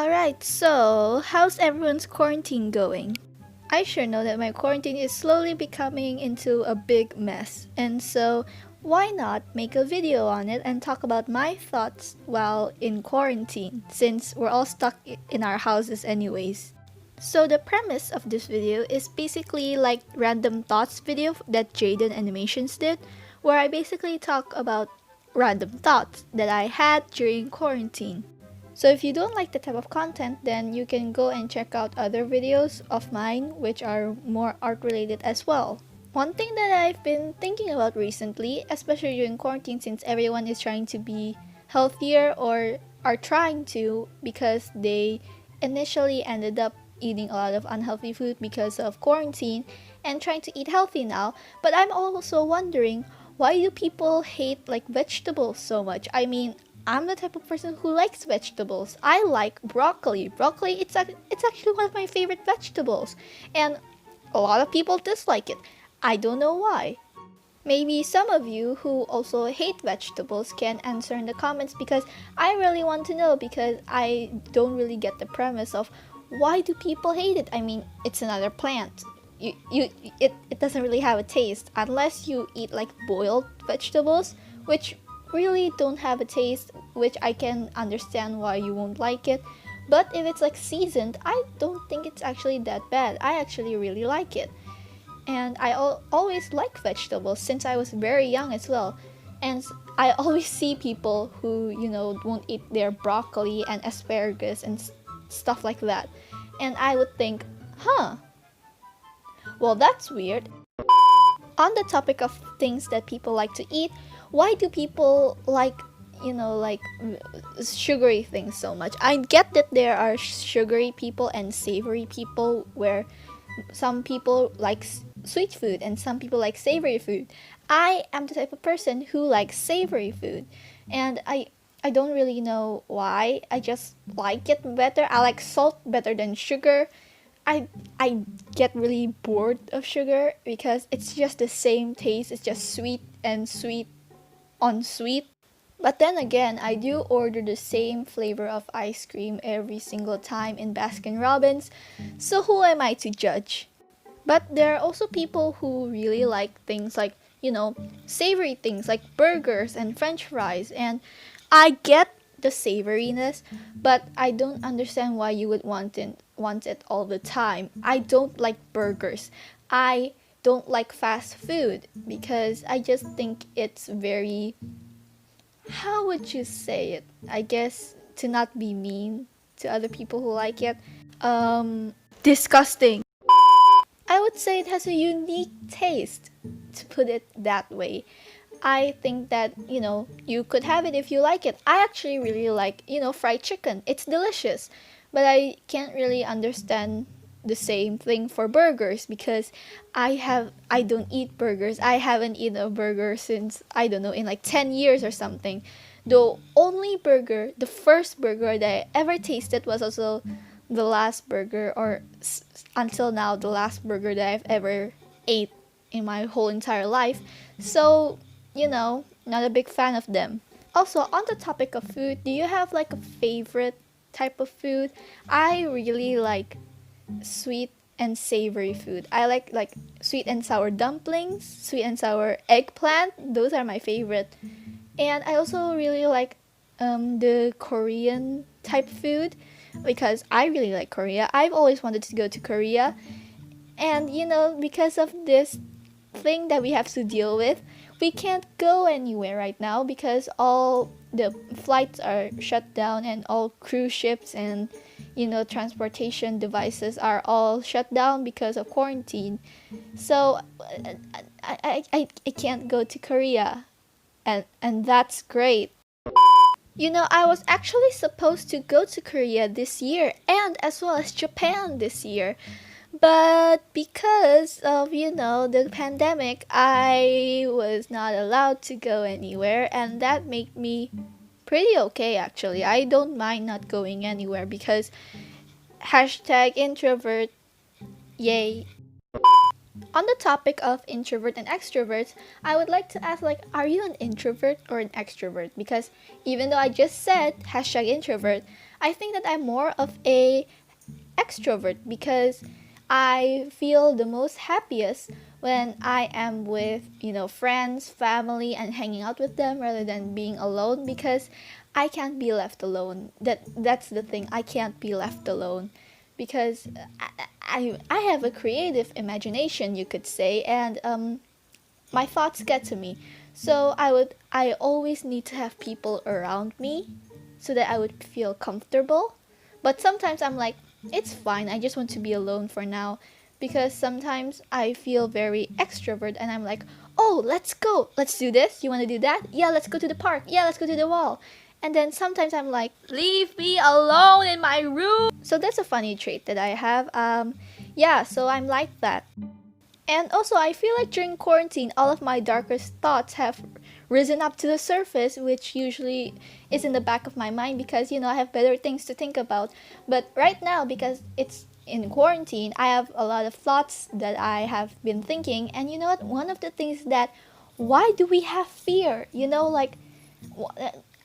Alright, so how's everyone's quarantine going? I sure know that my quarantine is slowly becoming into a big mess, and so why not make a video on it and talk about my thoughts while in quarantine, since we're all stuck in our houses anyways. So the premise of this video is basically like random thoughts video that Jaden Animations did, where I basically talk about random thoughts that I had during quarantine. So if you don't like the type of content, then you can go and check out other videos of mine which are more art related as well. One thing that I've been thinking about recently, especially during quarantine since everyone is trying to be healthier or are trying to because they initially ended up eating a lot of unhealthy food because of quarantine and trying to eat healthy now, but I'm also wondering, why do people hate like vegetables so much? I mean, I'm the type of person who likes vegetables. I like broccoli. Broccoli, it's actually one of my favorite vegetables. And a lot of people dislike it. I don't know why. Maybe some of you who also hate vegetables can answer in the comments, because I really want to know, because I don't really get the premise of why do people hate it. I mean, it's another plant. It doesn't really have a taste unless you eat like boiled vegetables, which really don't have a taste, which I can understand why you won't like it. But if it's like seasoned, I don't think it's actually that bad. I actually really like it. And I always like vegetables since I was very young as well. And I always see people who, won't eat their broccoli and asparagus and stuff like that. And I would think, huh, well, that's weird. On the topic of things that people like to eat, why do people like sugary things so much? I get that there are sugary people and savory people, where some people like sweet food and some people like savory food. I am the type of person who likes savory food, and I don't really know why. I just like it better. I like salt better than sugar. I get really bored of sugar because it's just the same taste. It's just sweet and sweet on sweet. But then again, I do order the same flavor of ice cream every single time in Baskin Robbins, so who am I to judge? But there are also people who really like things like, savory things like burgers and french fries, and I get the savoriness, but I don't understand why you would want it all the time. I don't like burgers. I don't like fast food because I just think it's very, how would you say it? I guess to not be mean to other people who like it. Disgusting. I would say it has a unique taste, to put it that way. I think that, you could have it if you like it. I actually really like, fried chicken. It's delicious. But I can't really understand the same thing for burgers because I don't eat burgers. I haven't eaten a burger since, I don't know, in like 10 years or something. The first burger that I ever tasted was also the last burger, or until now, the last burger that I've ever ate in my whole entire life. So, not a big fan of them. Also, on the topic of food, do you have like a favorite type of food? I really like sweet and savory food. I like sweet and sour dumplings, sweet and sour eggplant. Those are my favorite. And I also really like the Korean type food because I really like Korea. I've always wanted to go to Korea. And because of this thing that we have to deal with, we can't go anywhere right now because all the flights are shut down and all cruise ships and transportation devices are all shut down because of quarantine. So I can't go to Korea, and that's great. I was actually supposed to go to Korea this year and as well as Japan this year. But because of, the pandemic, I was not allowed to go anywhere, and that made me pretty okay actually. I don't mind not going anywhere because #introvert, yay. On the topic of introvert and extroverts, I would like to ask, like, are you an introvert or an extrovert? Because even though I just said #introvert, I think that I'm more of a extrovert because I feel the most happiest when I am with, friends, family, and hanging out with them rather than being alone, because I can't be left alone. That's the thing. I can't be left alone because I have a creative imagination, you could say, and my thoughts get to me. So I always need to have people around me so that I would feel comfortable. But sometimes I'm like, it's fine. I just want to be alone for now, because sometimes I feel very extrovert and I'm like, "Oh, let's go. Let's do this. You want to do that? Yeah, let's go to the park. Yeah, let's go to the wall." And then sometimes I'm like, "Leave me alone in my room." So that's a funny trait that I have. Yeah, so I'm like that. And also, I feel like during quarantine, all of my darkest thoughts have risen up to the surface, which usually is in the back of my mind because, I have better things to think about. But right now, because it's in quarantine, I have a lot of thoughts that I have been thinking. And you know what? One of the things that, why do we have fear?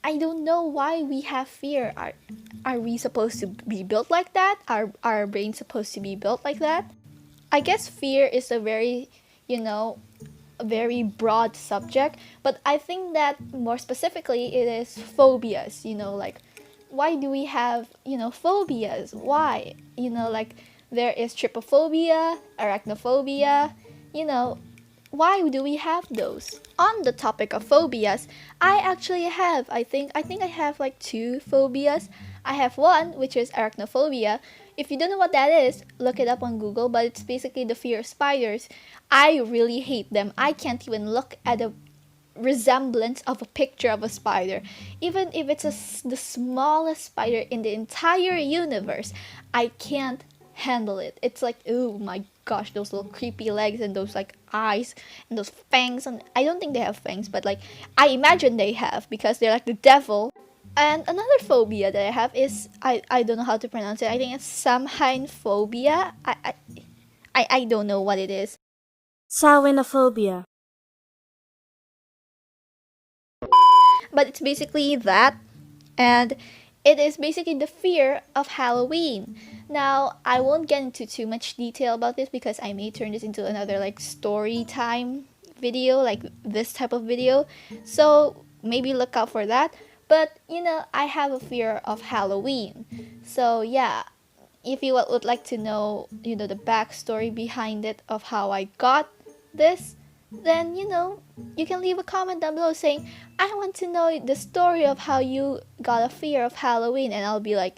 I don't know why we have fear. Are we supposed to be built like that? Are our brains supposed to be built like that? I guess fear is a very, a very broad subject, but I think that more specifically it is phobias, like why do we have, phobias? Why? Like there is trypophobia, arachnophobia, you know, why do we have those? On the topic of phobias, I actually have, I think I have like two phobias. I have one, which is arachnophobia. If you don't know what that is, look it up on Google, but it's basically the fear of spiders. I really hate them. I can't even look at a resemblance of a picture of a spider. Even if it's the smallest spider in the entire universe, I can't handle it. It's like, oh my gosh, those little creepy legs and those like eyes and those fangs. And I don't think they have fangs, but like I imagine they have because they're like the devil. And another phobia that I have is, I don't know how to pronounce it. I think it's Samhain phobia. I don't know what it is. Sawenophobia. But it's basically that, and it is basically the fear of Halloween. Now, I won't get into too much detail about this because I may turn this into another like story time video, like this type of video. So maybe look out for that. But I have a fear of Halloween. So yeah, if you would like to know, the backstory behind it of how I got this, then you can leave a comment down below saying, I want to know the story of how you got a fear of Halloween, and I'll be like,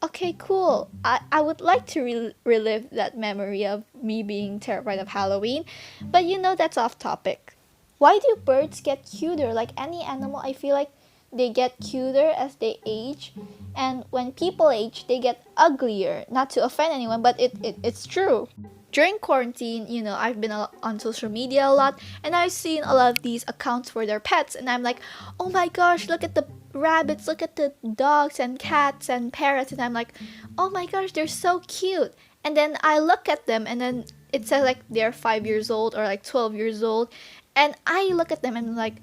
okay, cool. I would like to relive that memory of me being terrified of Halloween, but that's off topic. Why do birds get cuter? Like any animal, I feel like they get cuter as they age, and when people age, they get uglier. Not to offend anyone, but it's true. During quarantine, I've been on social media a lot, and I've seen a lot of these accounts for their pets, and I'm like, oh my gosh, look at the rabbits, look at the dogs and cats and parrots, and I'm like, oh my gosh, they're so cute. And then I look at them, and then it says like they're 5 years old or like 12 years old, and I look at them and I'm like,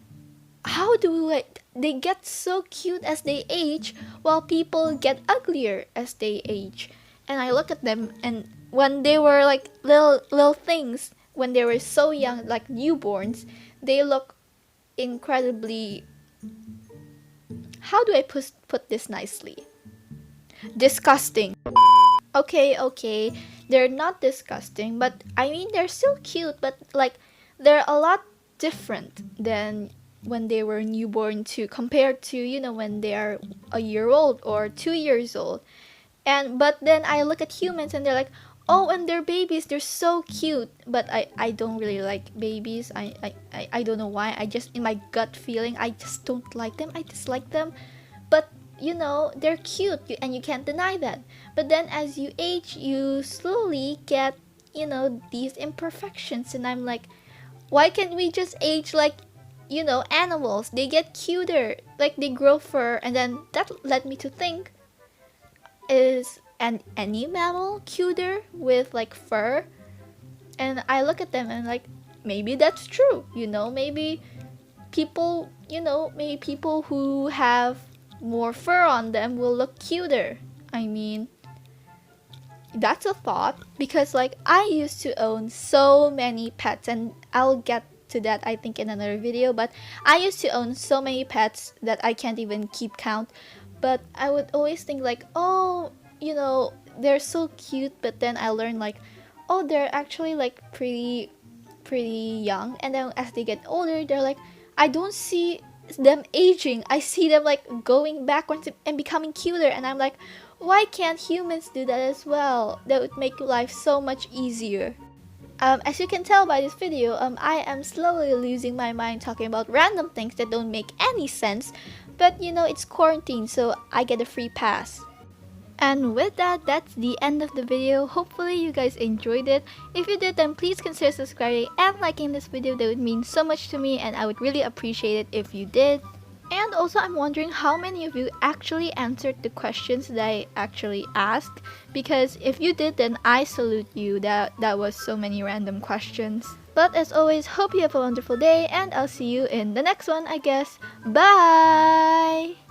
how do they get so cute as they age while people get uglier as they age? And I look at them, and when they were like little things, when they were so young, like newborns, they look incredibly, how do I put this nicely, disgusting. Okay, they're not disgusting, but I mean they're still cute, but like they're a lot different than when they were newborn to compared to when they are a year old or 2 years old. And but then I look at humans and they're like, oh, and they're babies, they're so cute. But I don't really like babies. I don't know why. I just, in my gut feeling, I just don't like them. I dislike them. But they're cute, and you can't deny that. But then as you age, you slowly get these imperfections, and I'm like, why can't we just age like animals? They get cuter, like they grow fur. And then that led me to think, is any mammal cuter with like fur? And I look at them and like, maybe that's true. Maybe people who have more fur on them will look cuter. I mean, that's a thought, because like I used to own so many pets, and I'll get to that I think in another video, but I used to own so many pets that I can't even keep count. But I would always think like, oh, they're so cute, but then I learned like, oh, they're actually like pretty young, and then as they get older, they're like, I don't see them aging, I see them like going backwards and becoming cuter, and I'm like, why can't humans do that as well? That would make life so much easier. As you can tell by this video, I am slowly losing my mind talking about random things that don't make any sense, but it's quarantine, so I get a free pass. And with that, that's the end of the video. Hopefully you guys enjoyed it. If you did, then please consider subscribing and liking this video. That would mean so much to me, and I would really appreciate it if you did. And also, I'm wondering how many of you actually answered the questions that I actually asked, because if you did, then I salute you. That was so many random questions. But as always, hope you have a wonderful day, and I'll see you in the next one, I guess. Bye!